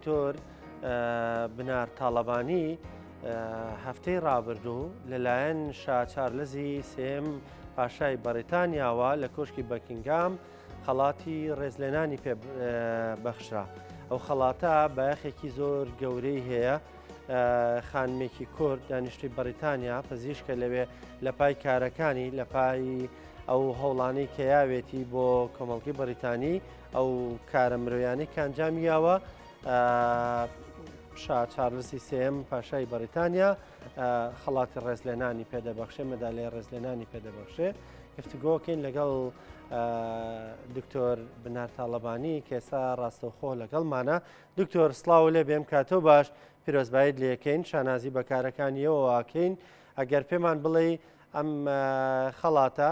دکتۆر بنار تاڵەبانی هەفتەی ڕابردوو لەلایەن شا چارلزی سێم پاشای بەریتانیاوە لە کۆشکی بەکینگام خەڵاتی ڕێزلێنانی پێبەخشرا. ئەو خەڵاتە بایەخێکی زۆر گەورەی هەیە. خانمێکی کورد دانیشتوی بەریتانیا پزیشکە لەوێ لە پای کارەکانی لە پای ئەو هەوڵانەی کە یاوێتی بۆ کۆمەڵگەی بەریتانی ئەو کارە مرۆیانەی کە ئەنجامیاوە شا چارلزی سێم پاشای بەریتانیا خەڵاتی ڕێزلێنانی پێدەبەخشێ مەدالیای ڕێزلێنانی پێدەبەخشێ. گفتوگۆکەین لەگەڵ دکتۆر بنار تاڵەبانی کە ئێستا ڕاستەوخۆ لەگەڵمانە. دکتۆر سڵاو لێ بێم کاتۆ باش پیرۆزبایت لێکەین شانازی بەکارەکانیەوە واکەین. ئەگەر پێمان بڵێ ئەم خەڵاتە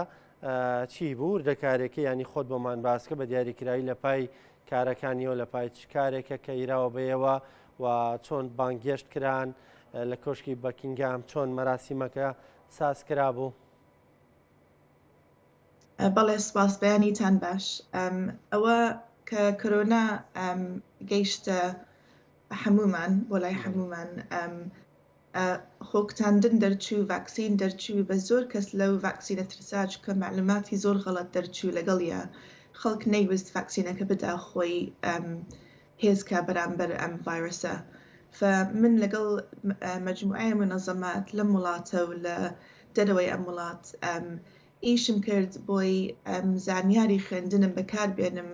چی بوو دەکارێکی ینی خۆت بۆمان باسکە بە دیاریکرایی لە پای کارەکانیەوە لە پای چ کارێکە کە ئیراوە بەیەوە و چۆن بانگێشت کران لە کۆشکی بەکینگام چۆن مەراسیمەکە ساز کرا بوو. بەڵێ سپاس بەیانیتان باش. ئەوە کە کۆرۆنا گەیشتە هەمومان بۆ لای هەمومان خۆکتاندن دەرچوو ڤاکسین دەرچوو بە زۆر کەس لەو ڤاکسینە ترسا چکە معلوماتی زۆر غەڵەت دەرچوو لەگەڵیە خەڵک نەیویست ڤاکسینەکە بدا خۆی هێزکە بەرامبەر ئەم ڤایرۆسە. فمن لەگەڵ مەجموعەیە منەظەمات لەم وڵاتە و لە دەرەوەی ئەم وڵات ئیشم کرد بۆی زانیاری خوێندنم بەکاربێنم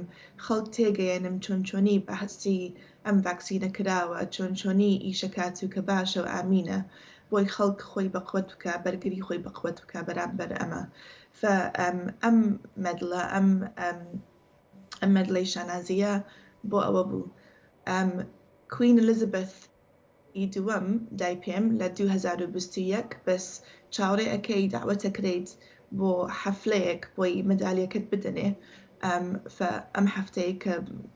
خەڵک تێگەیەنم چۆنچۆنی بەحسی ئەم ڤاکسینە کراوە چۆنچۆنی ئیشەکات و کە باشە و ئامینە بۆی خەڵک خۆی بەقوت بکە بەرگری خۆی بەقوت بکە بەرامبەر ئەمە. ئەم مەدڵە ئەم مەدڵەی شانازیە بۆ ئەوە بوو. کوین ئەلیزابێت ئی دووەم دای پێم لە 2021 بەس چاوەڕێ ئەەکەی داوەتە کرێت بۆ حەفلەیەک بۆی مەدالیەکەت بدەنێ. ئەم هەفتەیە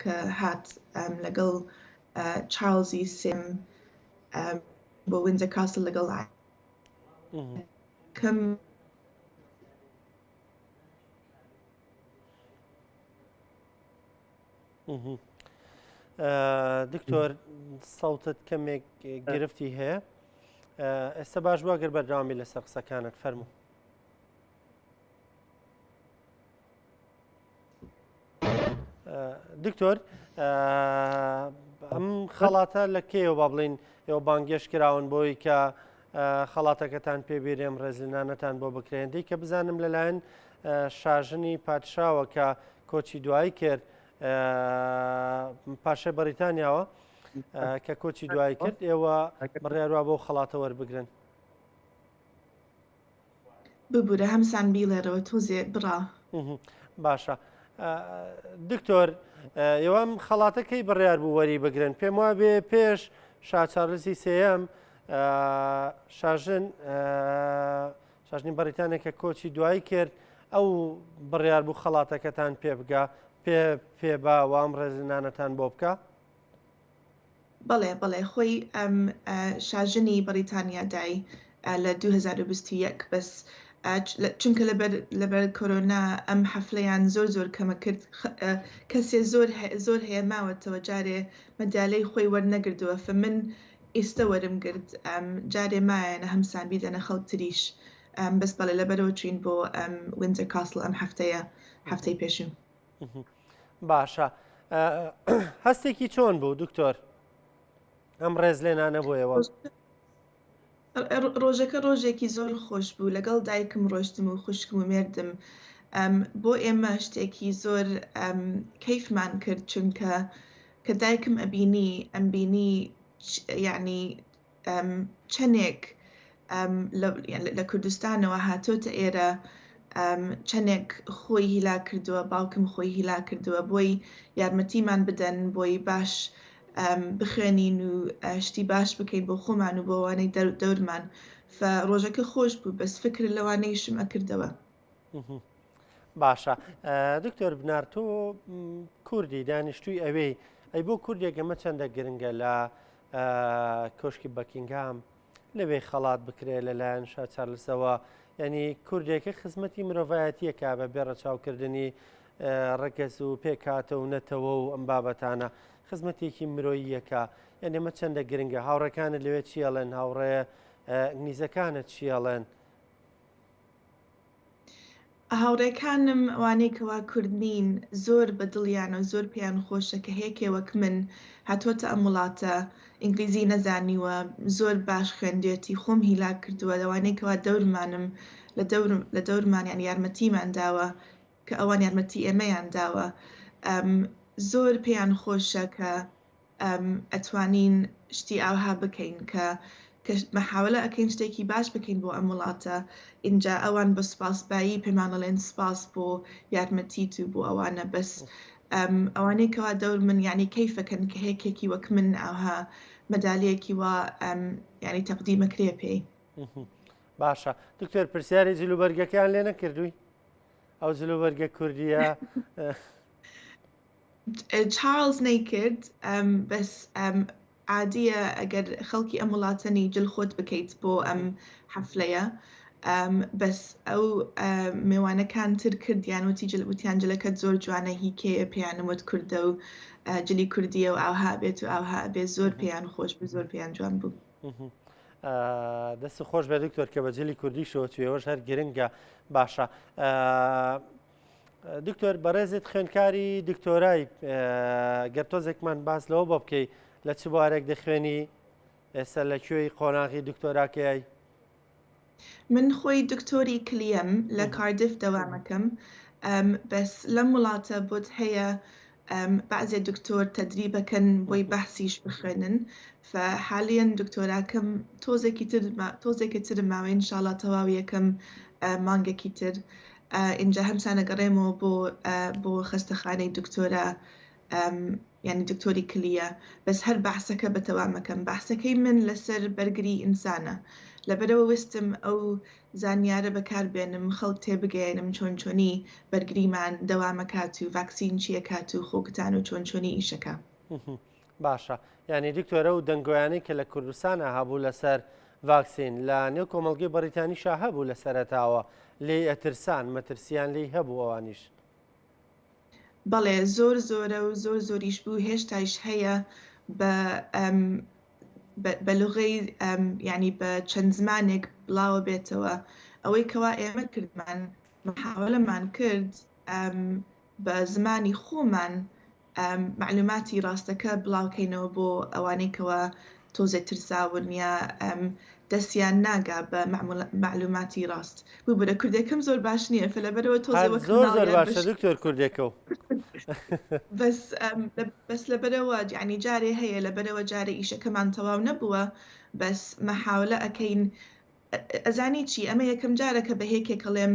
کە هات لەگەڵ چارلزی سێم بۆ وینزە کاسل لەگەڵ کەم دکتۆر سەوتت کەمێک گرفتی هەیە. ئێستا باش بووە گەر بەردەوامی لەسەر قسەکانت فەرموو. دکتۆر ئەم خەڵاتە لە کێوە با بڵین ئێوە بانگێش کراون بۆی کە خەڵاتەکەتان پێبێرێم ڕێزلێنانەتان بۆ بکرێندی کە بزانم لەلایەن شاژنی پادشاوە کە کۆچی دوایی کرد پاشای بەریتانیاوە کە کۆچی دوایی کرد ئێوە بڕیاروا بۆ خەڵاتە وەربگرن. ببوورە هەمسان بیڵێرەوە تۆزێ بڕا. باشە دکتۆر ئێوەم خەڵاتەکەی بڕیار بوو وەری بگرن پێم وایە بێ پێش شا چارلزی سێیەم شاژنی بەریتانیا کە کۆچی دوایی کرد ئەو بڕیار بوو خەڵاتەکەتان پێ بگا پێبا وام ڕێزلێنانەتان بۆ بکە. بەڵێ خۆی شاژنی بەریتانیا دای لە 2021 بەس چونکە لەبەر کۆرۆنا ئەم حەفلەیان زۆر کەمە کرد کەسێ زۆر هەیە ماوەتەوە جارێ مەدالەی خۆی وەرنەگردووە من ئێستا وەرم گرت جارێ مایەنە هەمسان بیدەنە خەڵک تریش بەس بەڵێ لەبەرەوە چوین بۆ وینزە کاسل ئەم هەفتەی پێشوو. باشە هەستێکی چۆن بوو دکتۆر ئەم ڕێزلێنانە بۆیەوە؟ ڕۆژەکە ڕۆژێکی زۆر خۆش بوو لەگەڵ دایکم ڕۆشتم و خوشکم و مێردم بۆ ئێمە شتێکی زۆر کەیفمان کرد چونکە کە دایکم ئەمبینی یعنی چەندێک لە کوردستانەوە هاتۆتە ئێرە چەندێک خۆی هیلا کردووە باوکم خۆی هیلا کردووە بۆی یارمەتیمان بدەن بۆی باش بخوێنین و شتی باش بکەین بۆ خۆمان و بۆوانەی دەورمان ڕۆژەکە خۆش بوو بەس فکر لەوانەیشم ئەکردەوە. باشە دکتۆر بنار تۆ کوردی دانیشتووی ئەوەی ئەی بۆ کوردێک ئەمە چەندە گرنگە لە کۆشکی بەکینگام لەوێ خەڵات بکرێ لەلایەن شا چارلزەوە ینی کوردێکە خزمەتی مرۆڤایەتیەکە بە بێ ڕەچاوکردنی ڕەگەز و پێکاتە و نەتەوە و ئەم بابەتانە خزمەتێکی مرۆییەکە یان ئێمە چەندە گرنگە هاوڕێکانت لەوێ چیەڵێن هاوڕێ نگنیزەکانت چیەڵێن هاوڕێکانم ئەوانەی کەوا کورد نین زۆر بە دڵیانە و زۆر پێیان خۆشە کە هەیەکێ وەک من هاتۆتە ئەم وڵاتە ئینگلیزی نەزانیوە زۆر باش خوێندێتی خۆم هیلاک کردووە لەوانەی کەوا دەورمانم لە دەورمان یان یارمەتیمان داوە کە ئەوان یارمەتی ئێمەیان داوە زۆر پێیان خۆشە کە ئەتوانین شتی ئاوها بکەین کە محاولە ئەکەین شتێکی باش بکەین بۆ ئەم وڵاتە اینجا ئەوان بە سوپاسبایی پێمانەڵێن سپاس بۆ یارمەتیت و بۆ ئەوانە بەس ئەوانەی کەوا دەور من یعنی کەیفەکەن کە هەیەکێکی وەک من ئاها مەدالیەکی وا یعنی تەقدیمەکرێ پێی باشە دکتۆر پرسیاری جلوبەرگەکەیان لێ نەکردووی ئەو جلوبەرگە کوردیە چارلز نەیکرد بەس عادیە ئەگەر خەڵکی ئەم وڵاتەنی جل خۆت بکەیت بۆ ئەم حەفلەیە بەس ئەو میوانەکان تر کردیان وتیان جلەکەت زۆر جوانە هیکەیە پێیانم وت کوردە و جلی کوردیە و ئاوها بێت و ئاوها بێت زۆر پێیان خۆش بوو زۆر پێیان جوان بوو دەست خۆش بە دکتۆر کە بە جلی کوردی شۆچوێەوەش هەر گرنگە باشە دکتۆر بەڕێزت خوێندکاری دکتۆرای گەر تۆزێکمان باس لەوە بۆ بکەی لە چ بوارێک دەخوێنی ئێستا لەکوێی قۆناغی دکتۆراکەی من خۆی دکتۆری کلیم لە کاردف دەوامەکەم بەس لەم وڵاتە بۆت هەیە بعضێ دکتۆر تەدریبەکەن بۆی بەحسیش بخوێنن فحالیاً دکتۆراکەم تۆزێکی تر ماوەی ئینشاڵڵا تەواو یەکەم مانگێکی تر اینجا هەمسانە گەڕێمەوە بۆ خستەخانەی دکتۆرە یعنی دکتۆری کلیە بەس هەر بەحسەکە بەتەوامەکەم بەحسەکەی من لەسەر بەرگری ئینسانە لەبەرەوە وستم ئەو زانیارە بەکاربێنم خەڵک تێبگەێنم چۆن چۆنی بەرگریمان دەوامەکات و ڤاکسین چیەکات و خۆکتان و چۆن چۆنی ئیشەکە باشە یعنی دکتۆرە و دەنگۆیانەی کە لە کوردستانە هەبوو لەسەر ڤاکسین لە نێو کۆمەڵگەی بەریتانیشا هەبوو لە سەرەتاوە لێ ئەترسان مەترسیان لێی هەبوو ئەوانیش بەڵێ زۆرە و زۆریش بوو هێشتایش هەیە بە لوغەی ینی بە چەند زمانێک بڵاوە بێتەوە ئەوەی کەوا ئێمە کردمان محاولەمان کرد بە زمانی خۆمان معلوماتی ڕاستەکە بڵاوکەینەوە بۆ ئەوانەی کەوا تۆزێک ترساون یا دەستیان ناگا بە معلوماتی ڕاست بوو بەرە کوردەکەم زۆر باش نییە فە لەبەرەوە تۆزەوە زۆر باشە دکتۆر کوردێکە و بەس لەبەرەوە ینی جارێ هەیە لەبەرەوە جارێ ئیشەکەمان تەواو نەبووە بەس مەحاولە ئەەکەین ئەزانی چی ئەمە یەکەم جارەکە بە هێکێکەڵێم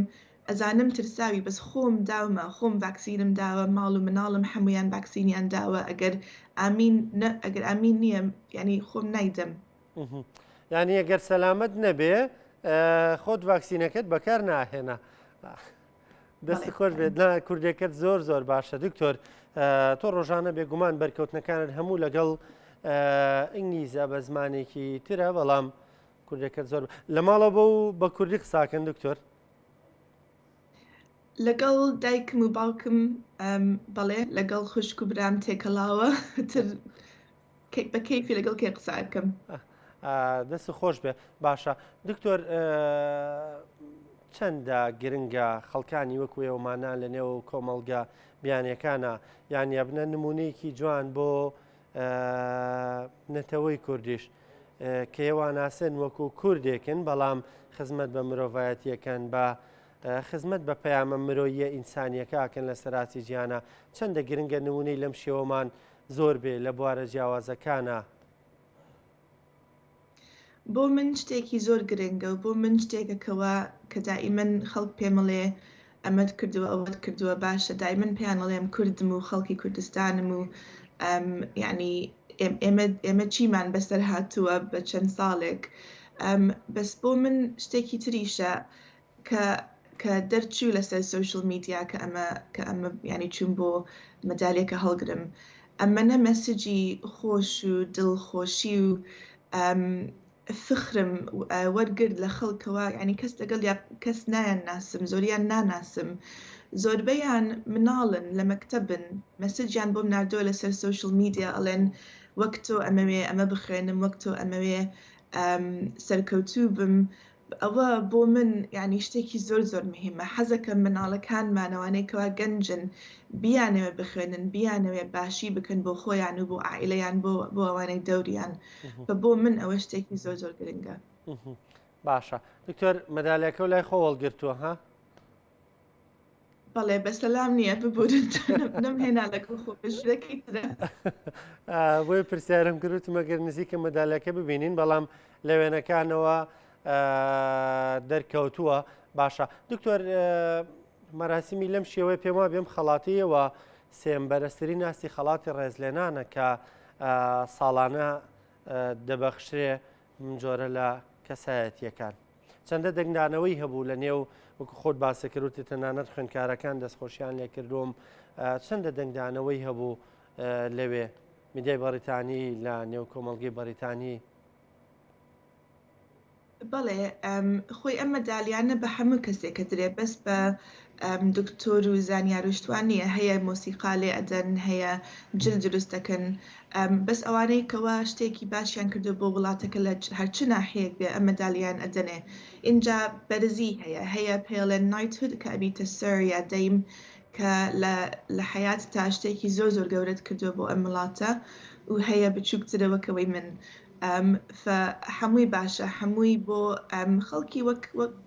ئەزانم ترساوی بەس خۆم داومە خۆم ڤاکسینم داوە ماڵ و مناڵم هەمویان ڤاکسینیان داوە ئەگەر ئامین نییە ینی خۆم نایدەم یعنی ئەگەر سەلامەت نەبێ خۆت ڤاکسینەکەت بەکار ناهێنا دەستی خۆش بێت لە کوردەکەت زۆر باشە دکتۆر تۆ ڕۆژانە بێگومان بەرکەوتنەکانت هەموو لەگەڵ ئینگلیزە بە زمانێکی ترە بەڵام کوردەکەت زۆر لە ماڵە بە کوردی قساکەن دکتۆر لەگەڵ دایکم و باوکم بەڵێ لەگەڵ خوشک و برام تێکەڵاوە بە کەیفی لەگەڵ کێ قساکەم دەست خۆش بێ باشە دکتۆر چەندە گرنگە خەڵکانی وەکو ئێوەمانە لە نێو کۆمەڵگە بیانیەکانە یانە بنە نمونەیەکی جوان بۆ نەتەوەی کوردیش کە ئێواناسن وەکو کوردێکن بەڵام خزمەت بە مرۆڤایەتیەکەن بە خزمەت بە پەیامە مرۆییە ئینسانیەکەکەن لە سەراتی گیانە چەندە گرنگە نمونەی لەم شێوەمان زۆر بێ لە بوارە جیاوازەکانە بۆ من شتێکی زۆر گرنگە و بۆ من شتێکەکەوە کە دائیمەن خەڵک پێمەڵێ ئەمەد کردووە ئەوەت کردووە باشە دائیمەن پێیانەڵێم کوردم و خەڵکی کوردستانم و ینی ئێمە چیمان بەسەر هاتووە بە چەند ساڵێک بەس بۆ من شتێکی تریشە کە دەرچوو لەسەر سوشل میدیا کە ئەمە ینی چوون بۆ مەدالێکە هەڵگرم ئەمەنە مەسجی خۆش و دڵخۆشی و فخرم وەرگرت لە خەڵکەوە ینی کەس لەگەڵ یا کەس نایان ناسم زۆریان ناناسم زۆربەیان مناڵن لە مەکتەبن مەسجیان بۆ مناردووە لەسەر سوشل میدیا ئەڵێن وەک تۆ ئەمەوێ ئەمە بخوێنم وەک تۆ ئەمەوێ سەرکەوتوو بم ئەوە بۆ من یعنی شتێکی زۆر مهمە حەزەکەم مناڵەکانمانەوانەی کەوا گەنجن بیانەوێ بخوێنن بیانەوێ باشی بکەن بۆ خۆیان و بۆ عائیلەیان بۆ ئەوانەی دەوریان بۆ من ئەوە شتێکی زۆر گرنگە. باشە دکتۆر مەدالیەکە و لای خۆ وەڵگرتووە ها؟ بەڵێ بەسەلام نییە ببورن نەمهێنا لەگەڵ خۆ بژەکەی ترە بۆی پرسیارم کردوتمە گەر نزیکە مەدالیەکە ببینین بەڵام لە وێنەکانەوە دەرکەوتووە. باشە دکتۆر مەراسیمی لەم شێوەیە پێم وایە بێم خەڵاتیەوە سێمبەرەسەری ناسی خەڵاتی ڕێزلێنانە کە ساڵانە دەبەخشرێ جۆرە لە کەسایەتیەکان. چەندە دەنگدانەوەی هەبوو لە نێو وەکو خۆت باسەکردوتە تەنانەت خوێندکارەکان دەستخۆشیان لێ کردوم چەندە دەنگدانەوەی هەبوو لەوێ میدیای بەریتانی لە نێو کۆمەڵگەی بەریتانی؟ بەڵێ خۆی ئەم مەدالیانە بە هەموو کەسێکە درێ بەس بە دکتۆر و زانیاروشتوان نیە هەیە مۆسیقا لێ ئەدەن هەیە جل دروست دەکەن بەس ئەوانەی کەوا شتێکی باشیان کردو بۆ وڵاتەکە لە هەرچ ناحەیەک بێ ئەم مەدالیان ئەدەنێ. اینجا بەرزی هەیە پێڵێن نایتهود کە ئەبیتە سەر یا دەیم کە لە حیات تا شتێکی زۆر گەورەت کردو بۆ ئەم وڵاتە و هەیە بچووکترەوەکەوەی من. فهەمووی باشە هەمووی بۆ خەڵکی وەک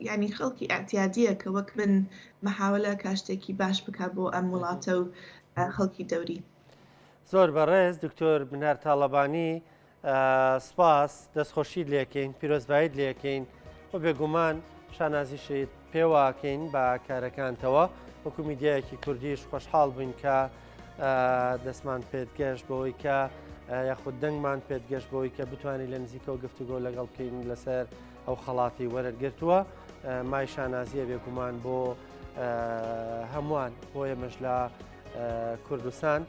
ینی خەڵکی ئاعتیادیە کە وەک من مەحاولە کاشتێکی باش بکە بۆ ئەم وڵاتە و خەڵکی دەوری. زۆر بەڕێز دکتۆر بنار تاڵەبانی سپاس دەستخۆشید لێکەین پیرۆزبایت لێکەین بۆ بێگومان شانازیشیت پێواکەین بە کارەکانتەوە وەکو میدیایەکی کوردیش خۆشحاڵ بووین کە دەستمان پێتگەشت بەوەی کە یاخود دەنگمان پێتگەشت بۆی کە بتوانین لە نزیکەوە گفتوگۆ لەگەڵ بکەین لەسەر ئەو خەڵاتی وەرەگرتووە مای شانازیە بێگومان بۆ هەمووان بۆ ئێمەش لە کوردستان